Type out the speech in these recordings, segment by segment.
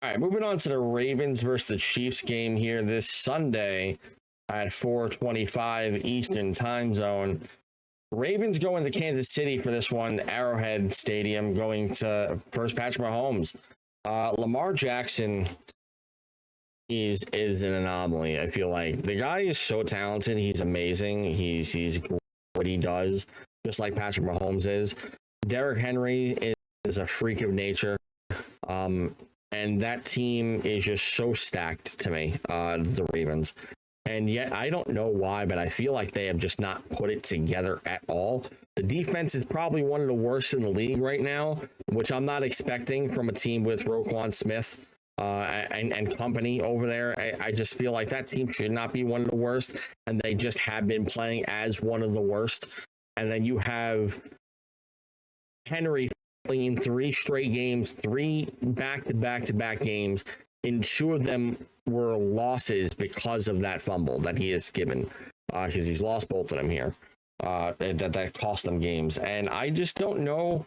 All right, moving on to the Ravens versus the Chiefs game here this Sunday at 4:25 Eastern time zone. Ravens going to Kansas City for this one, Arrowhead Stadium, going to first Patrick Mahomes. Lamar Jackson is an anomaly. I feel like the guy is so talented. He's amazing. He's great what he does, just like Patrick Mahomes is. Derrick Henry is a freak of nature. And that team is just so stacked to me, the Ravens. And yet, I don't know why, but I feel like they have just not put it together at all. The defense is probably one of the worst in the league right now, which I'm not expecting from a team with Roquan Smith and company over there. I just feel like that team should not be one of the worst, and they just have been playing as one of the worst. And then you have Henry in 3 straight games, 3 back-to-back games, and 2 of them were losses because of that fumble that he has given, because he's lost both of them here. That cost them games, and I just don't know.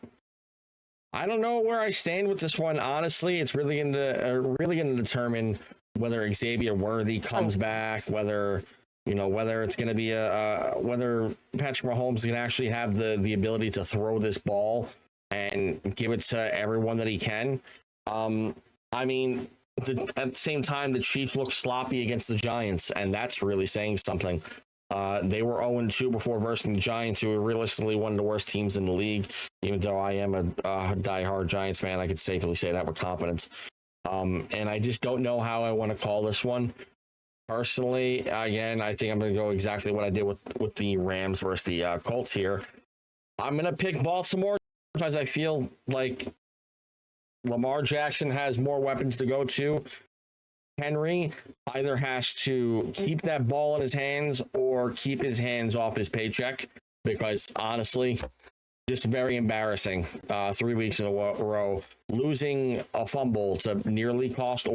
I don't know where I stand with this one. Honestly, it's really going to determine whether Xavier Worthy comes back, whether it's going to be whether Patrick Mahomes can actually have the ability to throw this ball and give it to everyone that he can. I mean, at the same time, the Chiefs look sloppy against the Giants, and that's really saying something. They were 0-2 before versing the Giants, who are realistically one of the worst teams in the league. Even though I am a diehard Giants fan, I could safely say that with confidence. And I just don't know how I want to call this one. Personally, again, I think I'm going to go exactly what I did with the Rams versus the Colts here. I'm going to pick Baltimore because I feel like Lamar Jackson has more weapons to go to. Henry either has to keep that ball in his hands or keep his hands off his paycheck, because honestly, just very embarrassing. 3 weeks in a row, losing a fumble to nearly cost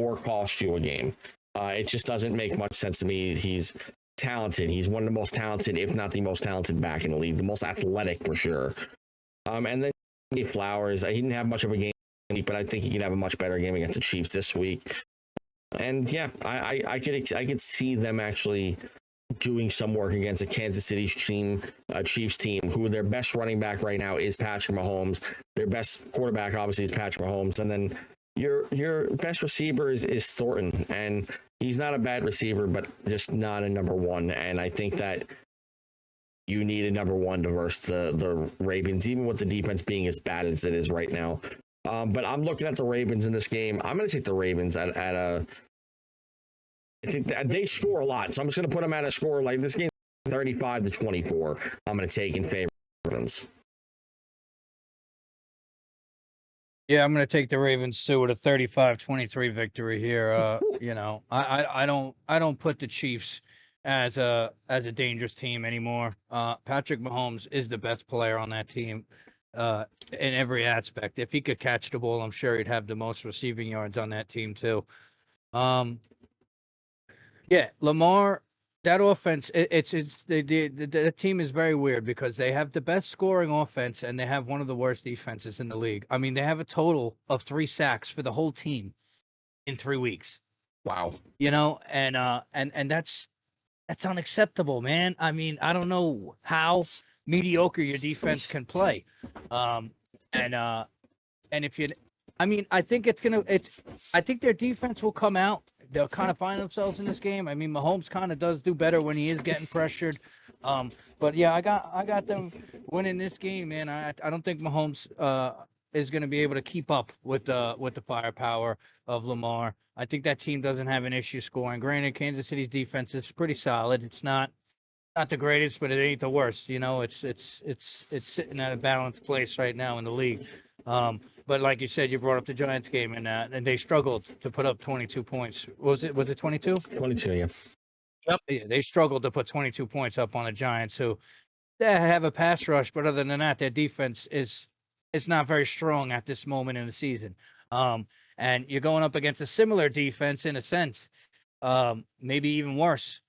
you a game. It just doesn't make much sense to me. He's talented. He's one of the most talented, if not the most talented back in the league, the most athletic for sure. And then Flowers, he didn't have much of a game, but I think he could have a much better game against the Chiefs this week. And yeah, I could see them actually doing some work against a Kansas City Chiefs team, who their best running back right now is Patrick Mahomes. Their best quarterback obviously is Patrick Mahomes, and then your best receiver is Thornton, and he's not a bad receiver, but just not a number one. And I think that you need a number one to verse the Ravens, even with the defense being as bad as it is right now. But I'm looking at the Ravens in this game. I'm going to take the Ravens at I think that they score a lot, so I'm just going to put them at a score like this game, 35-24. I'm going to take in favor of the Ravens. Yeah, I'm going to take the Ravens too with a 35-23 victory here. I don't put the Chiefs as a dangerous team anymore. Patrick Mahomes is the best player on that team in every aspect. If he could catch the ball, I'm sure he'd have the most receiving yards on that team too. Yeah, Lamar, that offense, the team is very weird because they have the best scoring offense and they have one of the worst defenses in the league. I mean, they have a total of 3 sacks for the whole team in 3 weeks. Wow. And that's unacceptable, man. I mean, I don't know how mediocre your defense can play. And if you, I mean, I think I think their defense will come out. They'll kind of find themselves in this game. I mean, Mahomes kind of does do better when he is getting pressured. But yeah, I got them winning this game, man. I don't think Mahomes is going to be able to keep up with the firepower of Lamar. I think that team doesn't have an issue scoring. Granted, Kansas City's defense is pretty solid. It's not the greatest, but it ain't the worst. You know, it's sitting at a balanced place right now in the league. But like you said, you brought up the Giants game, and they struggled to put up 22 points. Was it 22? 22, yeah. Yep. Yeah, they struggled to put 22 points up on the Giants, who they have a pass rush, but other than that, their defense is not very strong at this moment in the season. And you're going up against a similar defense in a sense, maybe even worse,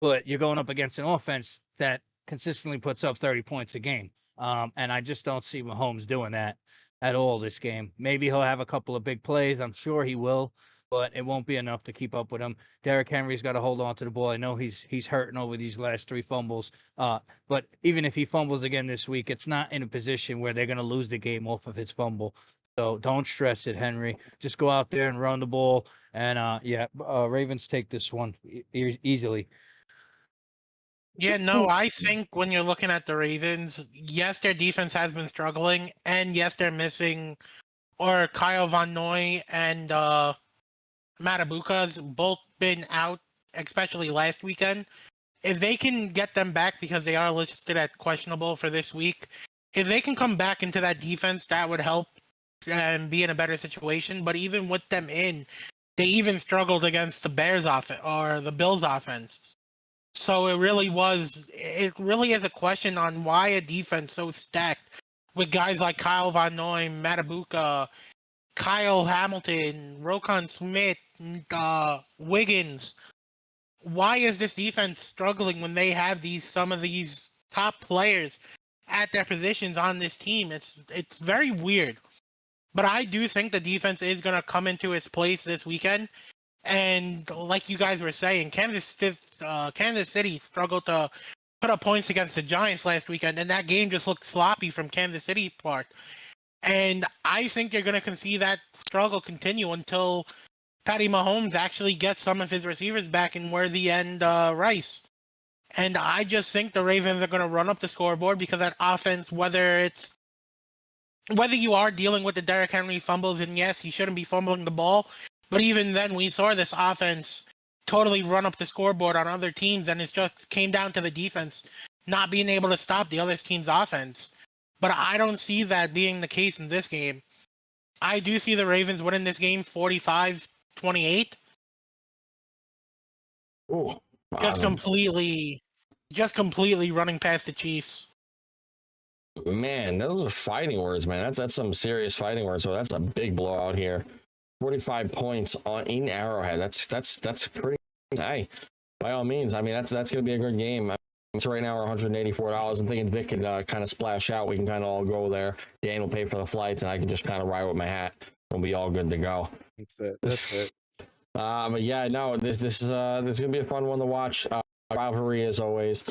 but you're going up against an offense that consistently puts up 30 points a game. And I just don't see Mahomes doing that. at all this game. Maybe he'll have a couple of big plays. I'm sure he will, but it won't be enough to keep up with him. Derrick Henry's got to hold on to the ball. I know he's hurting over these last 3 fumbles. But even if he fumbles again this week, it's not in a position where they're going to lose the game off of his fumble. So don't stress it, Henry. Just go out there and run the ball. And Ravens take this one easily. Yeah, no, I think when you're looking at the Ravens, yes, their defense has been struggling, and yes, they're missing, or Kyle Van Noy and Matabuka's both been out, especially last weekend. If they can get them back, because they are listed at questionable for this week, if they can come back into that defense, that would help and be in a better situation. But even with them in, they even struggled against the Bears offense or the Bills offense. So it really is a question on why a defense so stacked with guys like Kyle Van Noy, Matabuka, Kyle Hamilton, Roquan Smith, Wiggins. Why is this defense struggling when they have some of these top players at their positions on this team? It's very weird. But I do think the defense is going to come into its place this weekend. And like you guys were saying, Kansas City struggled to put up points against the Giants last weekend, and that game just looked sloppy from Kansas City part. And I think you're going to see that struggle continue until Patty Mahomes actually gets some of his receivers back in Worthy and Rice. And I just think the Ravens are going to run up the scoreboard because that offense, whether you are dealing with the Derrick Henry fumbles, and yes, he shouldn't be fumbling the ball, but even then, we saw this offense totally run up the scoreboard on other teams, and it just came down to the defense not being able to stop the other team's offense. But I don't see that being the case in this game. I do see the Ravens winning this game 45-28. Oh, Just completely running past the Chiefs. man, those are fighting words, man. That's some serious fighting words. So that's a big blowout here. 45 points in Arrowhead. That's pretty high. By all means, I mean that's going to be a good game. So right now we're $184. I'm thinking Vic can kind of splash out. We can kind of all go there. Dan will pay for the flights, and I can just kind of ride with my hat. We'll be all good to go. That's it. But yeah, no, this is gonna be a fun one to watch. Rivalry as always.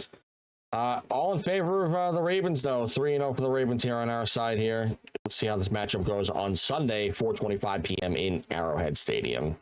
All in favor of the Ravens, though. 3-0 for the Ravens here on our side here. Let's see how this matchup goes on Sunday, 4:25 p.m. in Arrowhead Stadium.